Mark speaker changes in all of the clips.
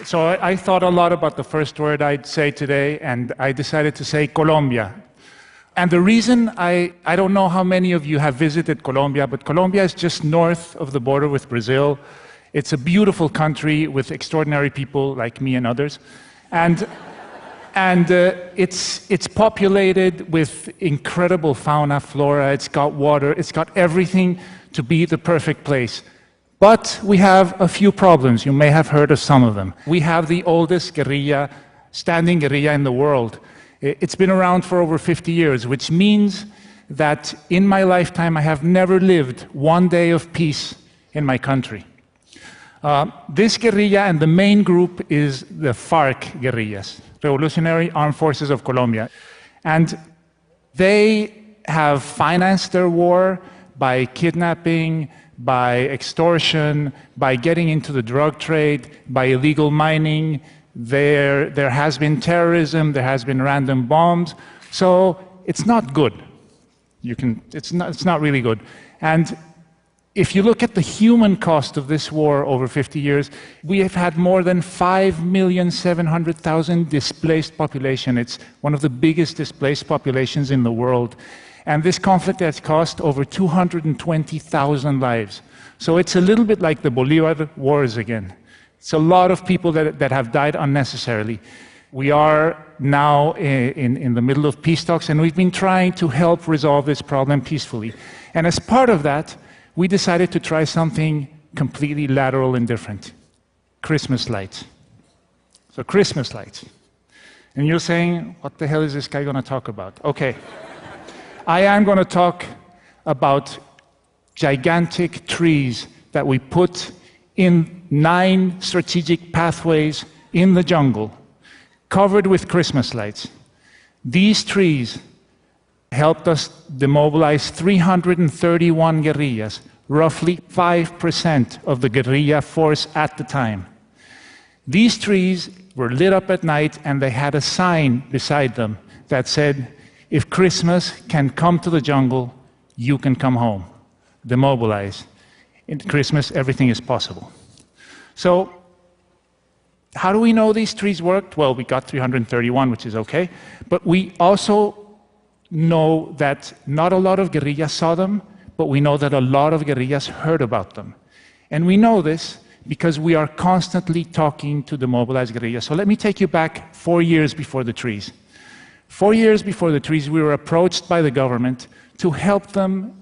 Speaker 1: So I thought a lot about the first word I'd say today, and I decided to say Colombia. And the reason, I don't know how many of you have visited Colombia, but Colombia is just north of the border with Brazil. It's a beautiful country with extraordinary people like me and others. And it's populated with incredible fauna, flora, it's got water, it's got everything to be the perfect place. But we have a few problems. You may have heard of some of them. We have the oldest guerrilla, standing guerrilla in the world. It's been around for over 50 years, which means that in my lifetime I have never lived one day of peace in my country. This guerrilla and the main group is the FARC guerrillas, Revolutionary Armed Forces of Colombia. And they have financed their war by kidnapping, by extortion, by getting into the drug trade, by illegal mining. There has been terrorism, there has been random bombs. So it's not good. It's not really good. And if you look at the human cost of this war over 50 years, we have had more than 5,700,000 displaced population. It's one of the biggest displaced populations in the world. And this conflict has cost over 220,000 lives. So it's a little bit like the Bolivar Wars again. It's a lot of people that have died unnecessarily. We are now in the middle of peace talks, and we've been trying to help resolve this problem peacefully. And as part of that, we decided to try something completely lateral and different. Christmas lights. So Christmas lights. And you're saying, what the hell is this guy going to talk about? Okay. I am going to talk about gigantic trees that we put in 9 strategic pathways in the jungle, covered with Christmas lights. These trees helped us demobilize 331 guerrillas, roughly 5% of the guerrilla force at the time. These trees were lit up at night, and they had a sign beside them that said, "If Christmas can come to the jungle, you can come home. Demobilize. In Christmas, everything is possible." So, how do we know these trees worked? Well, we got 331, which is okay. But we also know that not a lot of guerrillas saw them, but we know that a lot of guerrillas heard about them. And we know this because we are constantly talking to the mobilized guerrillas. So let me take you back 4 years before the trees. 4 years before the trees, we were approached by the government to help them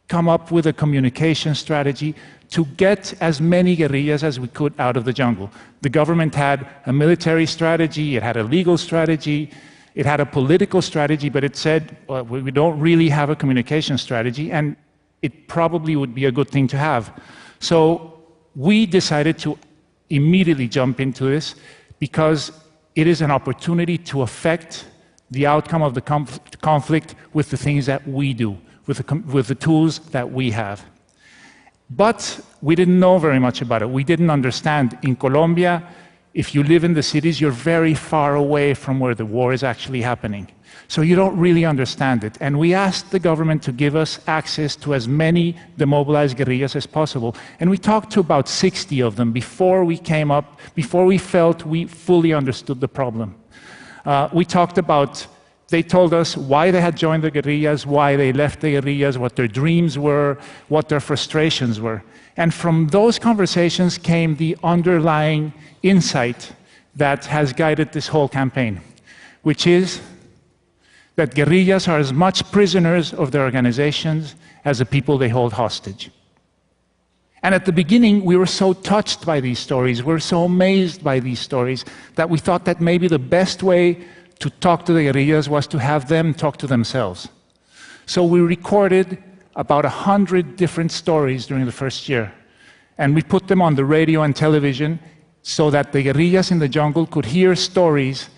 Speaker 1: come up with a communication strategy to get as many guerrillas as we could out of the jungle. The government had a military strategy, it had a legal strategy, it had a political strategy, but it said, well, we don't really have a communication strategy, and it probably would be a good thing to have. So we decided to immediately jump into this because it is an opportunity to affect the outcome of the conflict with the things that we do, with the tools that we have. But we didn't know very much about it. We didn't understand. In Colombia, if you live in the cities, you're very far away from where the war is actually happening. So you don't really understand it. And we asked the government to give us access to as many demobilized guerrillas as possible. And we talked to about 60 of them before we came up, before we felt we fully understood the problem. We talked about, they told us why they had joined the guerrillas, why they left the guerrillas, what their dreams were, what their frustrations were. And from those conversations came the underlying insight that has guided this whole campaign, which is that guerrillas are as much prisoners of their organizations as the people they hold hostage. And at the beginning, we were so touched by these stories, we were so amazed by these stories, that we thought that maybe the best way to talk to the guerrillas was to have them talk to themselves. So we recorded about 100 different stories during the first year, and we put them on the radio and television so that the guerrillas in the jungle could hear stories,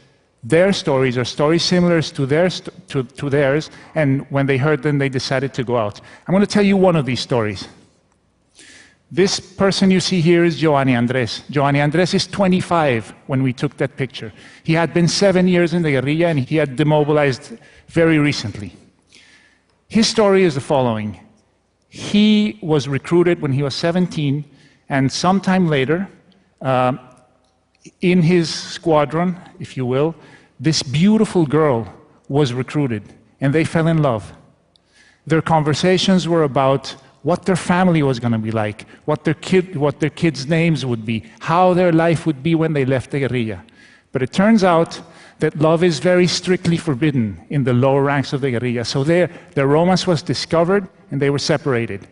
Speaker 1: their stories, or stories similar to theirs, and when they heard them, they decided to go out. I'm going to tell you one of these stories. This person you see here is Giovanni Andres. Giovanni Andres is 25 when we took that picture. He had been 7 years in the guerrilla, and he had demobilized very recently. His story is the following. He was recruited when he was 17, and sometime later, in his squadron, if you will, this beautiful girl was recruited, and they fell in love. Their conversations were about what their family was going to be like, what their kids' names would be, how their life would be when they left the guerrilla. But it turns out that love is very strictly forbidden in the lower ranks of the guerrilla. So their romance was discovered, and they were separated.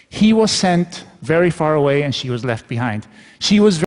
Speaker 1: He was sent very far away, and she was left behind. She was